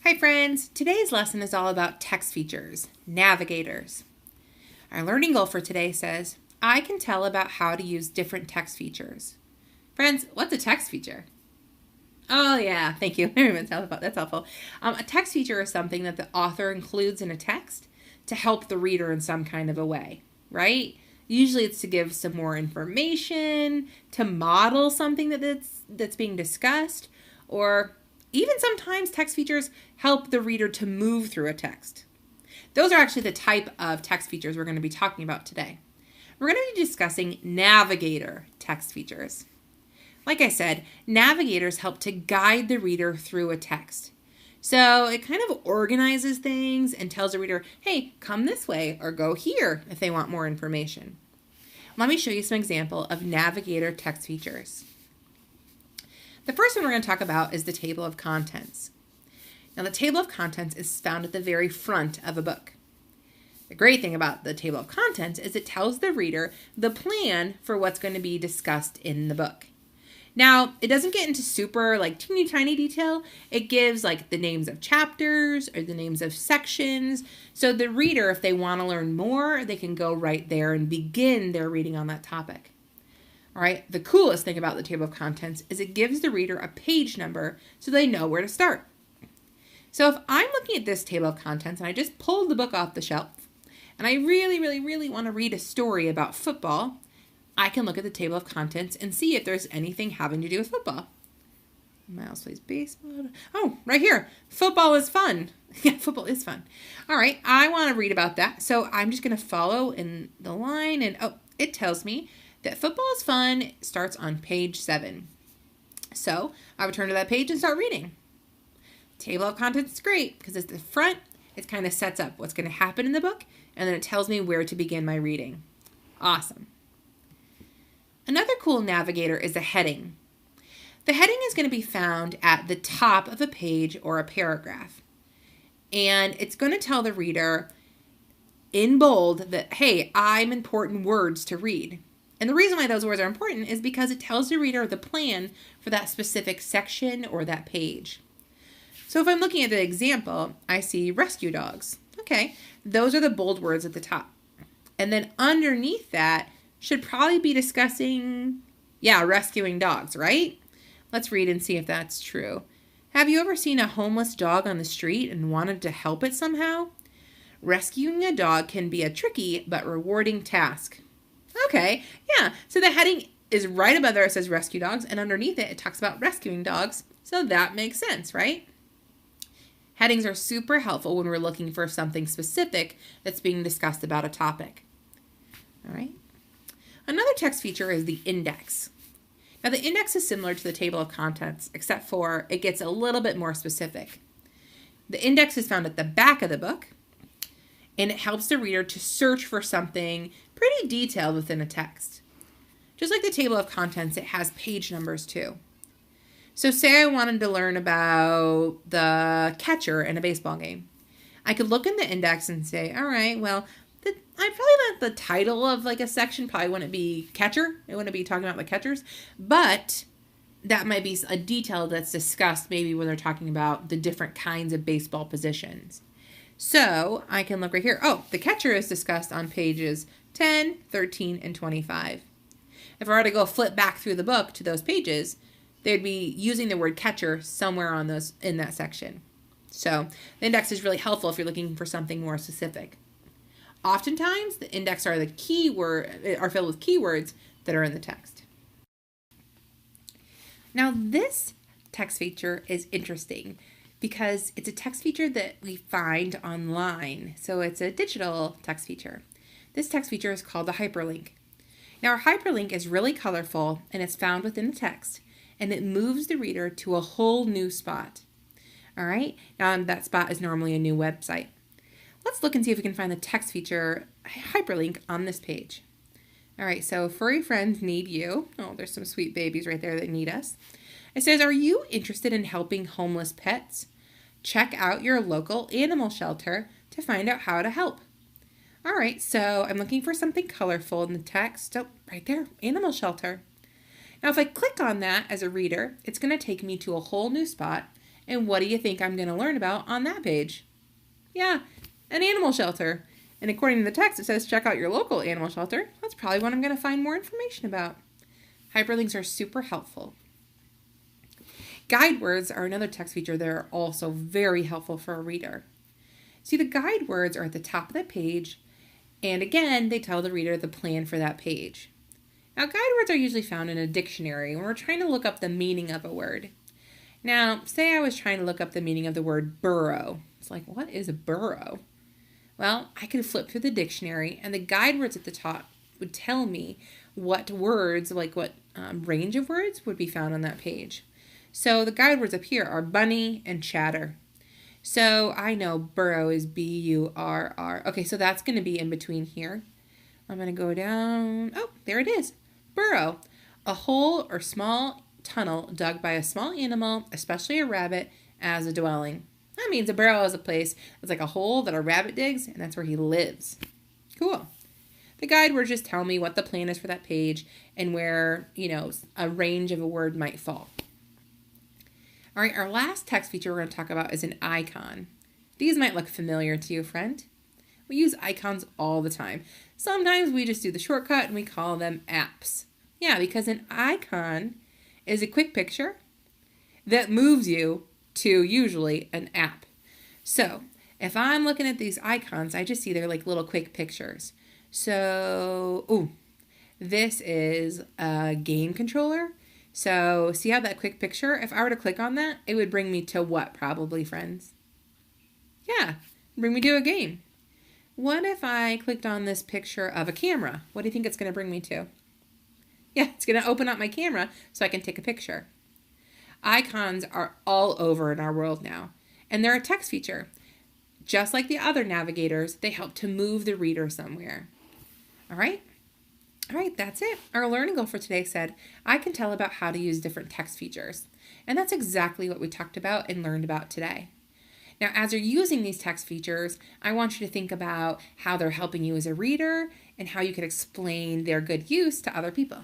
Hi friends, today's lesson is all about text features, navigators. Our learning goal for today says, I can tell about how to use different text features. Friends, what's a text feature? Oh yeah, thank you. That's helpful. A text feature is something that the author includes in a text to help the reader in some kind of a way, right? Usually it's to give some more information, to model something that's being discussed, or even sometimes text features help the reader to move through a text. Those are actually the type of text features we're going to be talking about today. We're going to be discussing navigator text features. Like I said, navigators help to guide the reader through a text. So it kind of organizes things and tells the reader, hey, come this way or go here if they want more information. Let me show you some example of navigator text features. The first one we're going to talk about is the table of contents. Now the table of contents is found at the very front of a book. The great thing about the table of contents is it tells the reader the plan for what's going to be discussed in the book. Now, it doesn't get into super teeny tiny detail. It gives the names of chapters or the names of sections. So the reader, if they want to learn more, they can go right there and begin their reading on that topic. All right, the coolest thing about the table of contents is it gives the reader a page number so they know where to start. So if I'm looking at this table of contents and I just pulled the book off the shelf and I really want to read a story about football, I can look at the table of contents and see if there's anything having to do with football. Miles plays baseball. Oh, right here. Football is fun. Yeah, football is fun. All right, I want to read about that. So I'm just going to follow in the line and it tells me that football is fun starts on page 7. So I would turn to that page and start reading. Table of contents is great because it's the front. It kind of sets up what's going to happen in the book, and then it tells me where to begin my reading. Awesome. Another cool navigator is a heading. The heading is going to be found at the top of a page or a paragraph. And it's going to tell the reader in bold that, hey, I'm important words to read. And the reason why those words are important is because it tells the reader the plan for that specific section or that page. So if I'm looking at the example, I see rescue dogs. Okay, those are the bold words at the top. And then underneath that should probably be discussing, rescuing dogs, right? Let's read and see if that's true. Have you ever seen a homeless dog on the street and wanted to help it somehow? Rescuing a dog can be a tricky but rewarding task. Okay, yeah, so the heading is right above there. It says rescue dogs, and underneath it, it talks about rescuing dogs. So that makes sense, right? Headings are super helpful when we're looking for something specific that's being discussed about a topic. All right. Another text feature is the index. Now the index is similar to the table of contents, except for it gets a little bit more specific. The index is found at the back of the book, and it helps the reader to search for something pretty detailed within a text. Just like the table of contents, it has page numbers too. So say I wanted to learn about the catcher in a baseball game. I could look in the index and say, all right, well, I probably not the title of a section probably wouldn't be catcher. It wouldn't be talking about the catchers, but that might be a detail that's discussed maybe when they're talking about the different kinds of baseball positions. So I can look right here. Oh, the catcher is discussed on pages 10, 13, and 25. If I were to go flip back through the book to those pages, they'd be using the word catcher somewhere on those in that section. So the index is really helpful if you're looking for something more specific. Oftentimes, the index are filled with keywords that are in the text. Now, this text feature is interesting because it's a text feature that we find online. So it's a digital text feature. This text feature is called the hyperlink. Now, our hyperlink is really colorful and it's found within the text, and it moves the reader to a whole new spot. All right, now that spot is normally a new website. Let's look and see if we can find the text feature hyperlink on this page. All right, so furry friends need you. Oh, there's some sweet babies right there that need us. It says, are you interested in helping homeless pets? Check out your local animal shelter to find out how to help. All right, so I'm looking for something colorful in the text. Oh, right there, animal shelter. Now, if I click on that as a reader, it's going to take me to a whole new spot, And what do you think I'm going to learn about on that page? Yeah, an animal shelter. And according to the text, it says check out your local animal shelter. That's probably what I'm going to find more information about. Hyperlinks are super helpful. Guide words are another text feature that are also very helpful for a reader. See, the guide words are at the top of the page, and again, they tell the reader the plan for that page. Now, guide words are usually found in a dictionary when we're trying to look up the meaning of a word. Now, say I was trying to look up the meaning of the word burrow. It's like, what is a burrow? Well, I could flip through the dictionary, and the guide words at the top would tell me what words, like what range of words would be found on that page. So the guide words up here are bunny and chatter. So I know burrow is B-U-R-R. Okay, so that's going to be in between here. I'm going to go down. Oh, there it is. Burrow, a hole or small tunnel dug by a small animal, especially a rabbit, as a dwelling. That means a burrow is a place that's like a hole that a rabbit digs, and that's where he lives. Cool. The guide words just tell me what the plan is for that page and where, a range of a word might fall. All right, our last text feature we're going to talk about is an icon. These might look familiar to you, friend. We use icons all the time. Sometimes we just do the shortcut and we call them apps. Yeah, because an icon is a quick picture that moves you to usually an app. So if I'm looking at these icons, I just see they're like little quick pictures. So, this is a game controller. So see how that quick picture, if I were to click on that, it would bring me to what probably, friends? Yeah, bring me to a game. What if I clicked on this picture of a camera? What do you think it's going to bring me to? Yeah, it's going to open up my camera so I can take a picture. Icons are all over in our world now, and they're a text feature. Just like the other navigators, they help to move the reader somewhere. All right, that's it. Our learning goal for today said, I can tell about how to use different text features. And that's exactly what we talked about and learned about today. Now, as you're using these text features, I want you to think about how they're helping you as a reader and how you can explain their good use to other people.